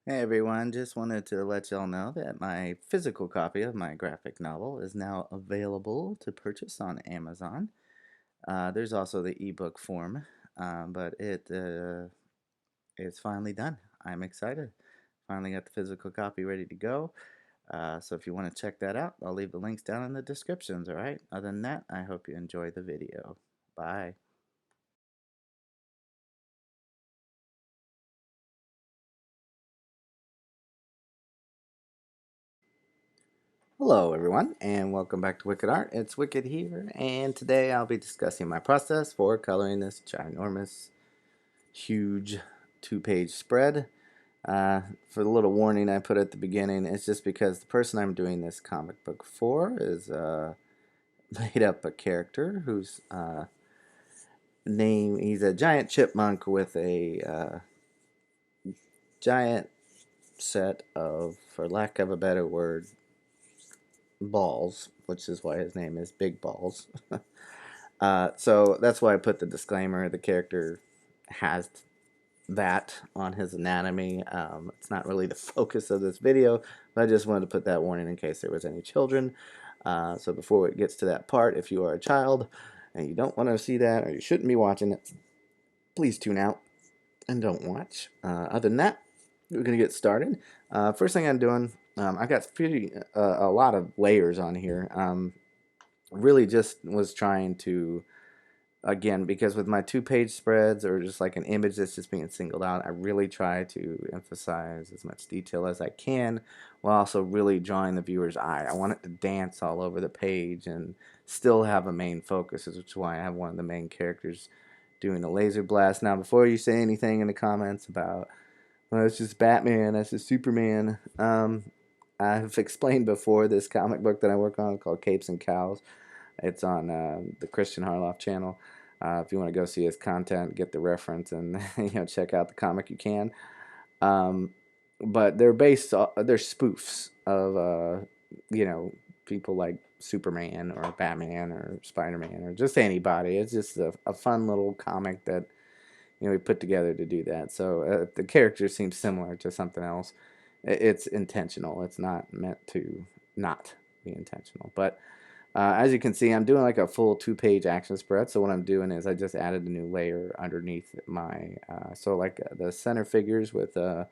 Hey everyone, just wanted to let y'all know that my physical copy of my graphic novel is now available to purchase on Amazon. There's also the ebook form, but it's finally done. I'm excited. Finally got the physical copy ready to go. So if you want to check that out, I'll leave the links down in the descriptions, alright? Other than that, I hope you enjoy the video. Bye. Hello, everyone, and welcome back to Wicked Art. It's Wicked here, and today I'll be discussing my process for coloring this ginormous, huge 2-page spread. For the little warning I put at the beginning, it's just because the person I'm doing this comic book for is made up a character whose name, he's a giant chipmunk with a giant set of, for lack of a better word, balls, which is why his name is Big Balls. So that's why I put the disclaimer. The character has that on his anatomy. It's not really the focus of this video, but I just wanted to put that warning in case there was any children. So before it gets to that part, if you are a child and you don't want to see that or you shouldn't be watching it, please tune out and don't watch. Other than that, we're going to get started. First thing I'm doing, I got a lot of layers on here. Really just was trying to, again, because with my 2-page spreads or just like an image that's just being singled out, I really try to emphasize as much detail as I can while also really drawing the viewer's eye. I want it to dance all over the page and still have a main focus, which is why I have one of the main characters doing a laser blast. Now, before you say anything in the comments about, well, it's just Batman, that's just Superman, I've explained before this comic book that I work on called Capes and Cows. It's on the Christian Harloff channel. If you want to go see his content, get the reference, and check out the comic, you can. Um, but they're spoofs of people like Superman or Batman or Spider-Man or just anybody. It's just a fun little comic that we put together to do that. So if the character seems similar to something else, it's intentional. It's not meant to not be intentional. But as you can see, I'm doing like a full 2-page action spread. So what I'm doing is I just added a new layer underneath my, the center figures with the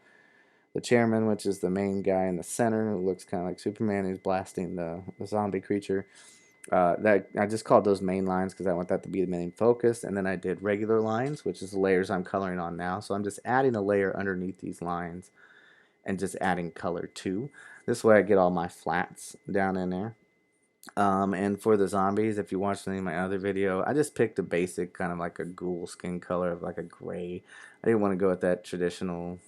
chairman, which is the main guy in the center, who looks kind of like Superman, who's blasting the zombie creature. That I just called those main lines because I want that to be the main focus. And then I did regular lines, which is the layers I'm coloring on now. So I'm just adding a layer underneath these lines and just adding color too. This way I get all my flats down in there. And for the zombies, if you watched any of my other video, I just picked a basic kind of like a ghoul skin color of like a gray. I didn't want to go with that traditional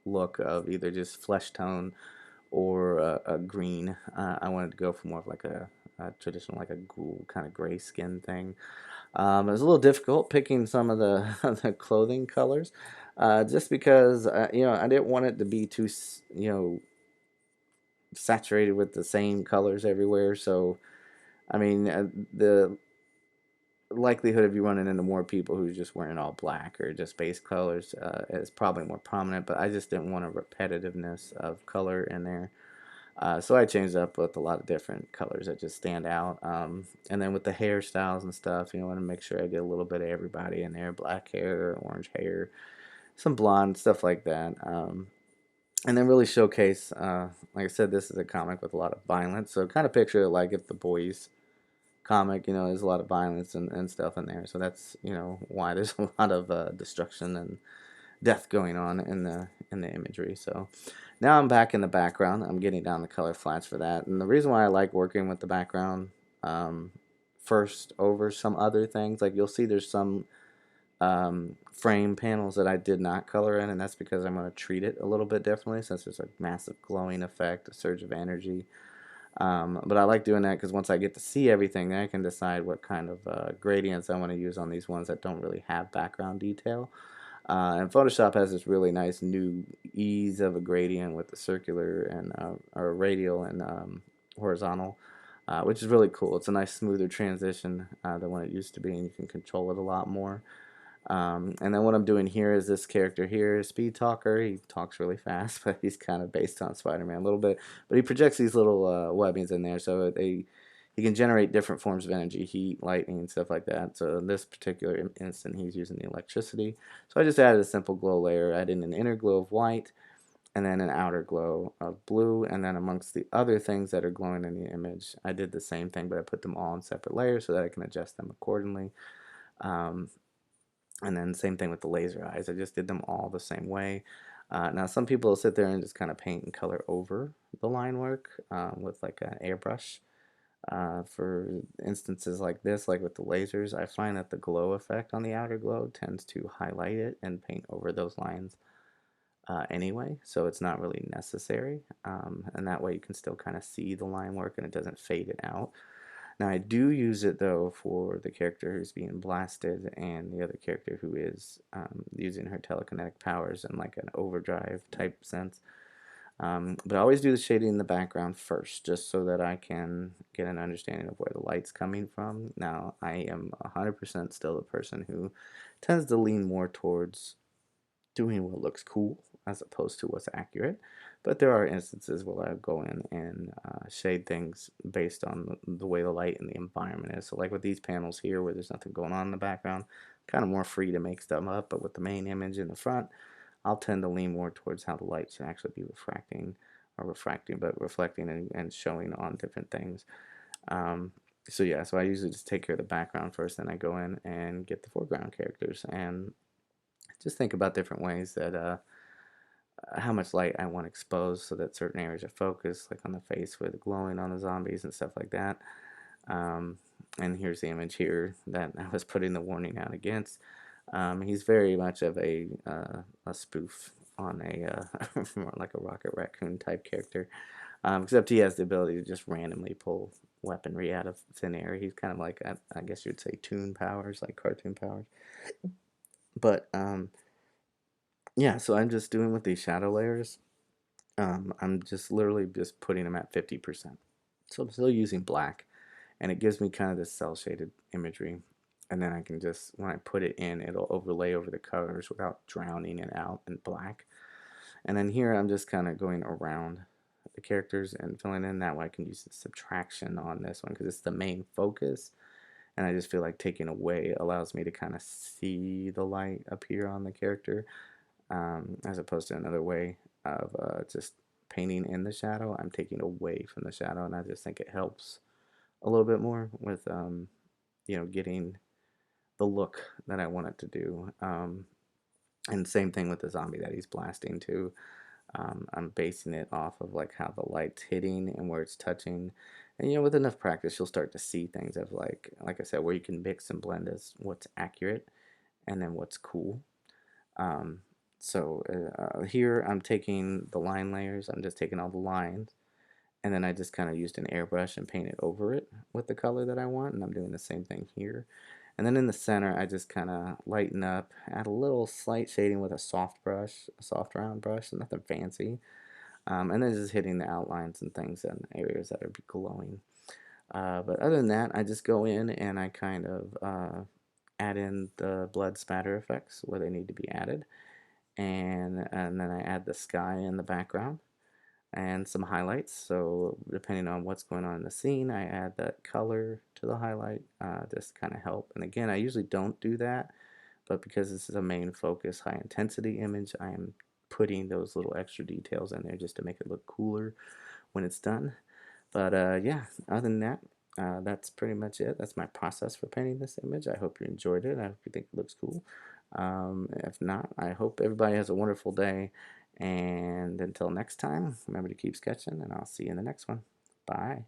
look of either just flesh tone or a green. I wanted to go for more of like a traditional, like a ghoul kind of gray skin thing. It was a little difficult picking some of the, the clothing colors, just because I didn't want it to be too saturated with the same colors everywhere. So I mean, the likelihood of you running into more people who's just wearing all black or just base colors is probably more prominent, but I just didn't want a repetitiveness of color in there. So I changed up with a lot of different colors that just stand out. And then with the hairstyles and stuff, I want to make sure I get a little bit of everybody in there: black hair, orange hair, some blonde, stuff like that. And then really showcase, like I said, this is a comic with a lot of violence. So kind of picture it like if the boys comic, there's a lot of violence and stuff in there. So that's, why there's a lot of destruction and death going on in the imagery. So now I'm back in the background. I'm getting down the color flats for that. And the reason why I like working with the background um, first over some other things, like you'll see there's some frame panels that I did not color in, and that's because I'm going to treat it a little bit differently since there's a massive glowing effect, a surge of energy. But I like doing that because once I get to see everything, then I can decide what kind of gradients I want to use on these ones that don't really have background detail. And Photoshop has this really nice new ease of a gradient with the circular and or radial and horizontal, which is really cool. It's a nice smoother transition than what it used to be, and you can control it a lot more. And then what I'm doing here is this character here, Speed Talker. He talks really fast, but he's kind of based on Spider-Man a little bit. But he projects these little webbings in there, so he can generate different forms of energy, heat, lightning, and stuff like that. So in this particular instant, he's using the electricity. So I just added a simple glow layer, adding an inner glow of white, and then an outer glow of blue. And then amongst the other things that are glowing in the image, I did the same thing, but I put them all in separate layers so that I can adjust them accordingly. Um, and then same thing with the laser eyes. I just did them all the same way. Now some people will sit there and just kind of paint and color over the line work with like an airbrush. For instances like this, like with the lasers, I find that the glow effect on the outer glow tends to highlight it and paint over those lines anyway, so it's not really necessary. And that way you can still kind of see the line work and it doesn't fade it out. Now I do use it though for the character who's being blasted and the other character who is using her telekinetic powers in like an overdrive type sense. But I always do the shading in the background first, just so that I can get an understanding of where the light's coming from. Now, I am 100% still the person who tends to lean more towards doing what looks cool as opposed to what's accurate. But there are instances where I go in and shade things based on the way the light and the environment is. So like with these panels here where there's nothing going on in the background, kind of more free to make stuff up, but with the main image in the front, I'll tend to lean more towards how the light should actually be refracting, but reflecting and showing on different things. So yeah, so I usually just take care of the background first, then I go in and get the foreground characters and just think about different ways that how much light I want exposed so that certain areas are focused, like on the face with the glowing on the zombies and stuff like that. Um, and here's the image here that I was putting the warning out against. He's very much of a spoof on more like a Rocket Raccoon type character, except he has the ability to just randomly pull weaponry out of thin air. He's kind of like I guess you'd say toon powers, like cartoon powers. But yeah, so I'm just doing with these shadow layers. I'm just literally just putting them at 50%. So I'm still using black, and it gives me kind of this cell shaded imagery. And then I can just, when I put it in, it'll overlay over the colors without drowning it out in black. And then here I'm just kind of going around the characters and filling in. That way I can use the subtraction on this one because it's the main focus. And I just feel like taking away allows me to kind of see the light appear on the character, as opposed to another way of just painting in the shadow. I'm taking away from the shadow, and I just think it helps a little bit more with getting the look that I want it to do. And same thing with the zombie that he's blasting too. I'm basing it off of like how the light's hitting and where it's touching. And with enough practice, you'll start to see things of like I said, where you can mix and blend as what's accurate and then what's cool. Um, so here I'm taking the line layers. I'm just taking all the lines, and then I just kind of used an airbrush and painted over it with the color that I want. And I'm doing the same thing here. And then in the center, I just kind of lighten up, add a little slight shading with a soft brush, a soft round brush, nothing fancy. And then just hitting the outlines and things in areas that are glowing. But other than that, I just go in and I kind of add in the blood spatter effects where they need to be added. And then I add the sky in the background and some highlights. So depending on what's going on in the scene, I add that color to the highlight, just kind of help. And again, I usually don't do that, but because this is a main focus, high intensity image, I am putting those little extra details in there just to make it look cooler when it's done. But yeah, other than that, that's pretty much it. That's my process for painting this image. I hope you enjoyed it. I hope you think it looks cool. If not, I hope everybody has a wonderful day. And until next time, remember to keep sketching, and I'll see you in the next one. Bye.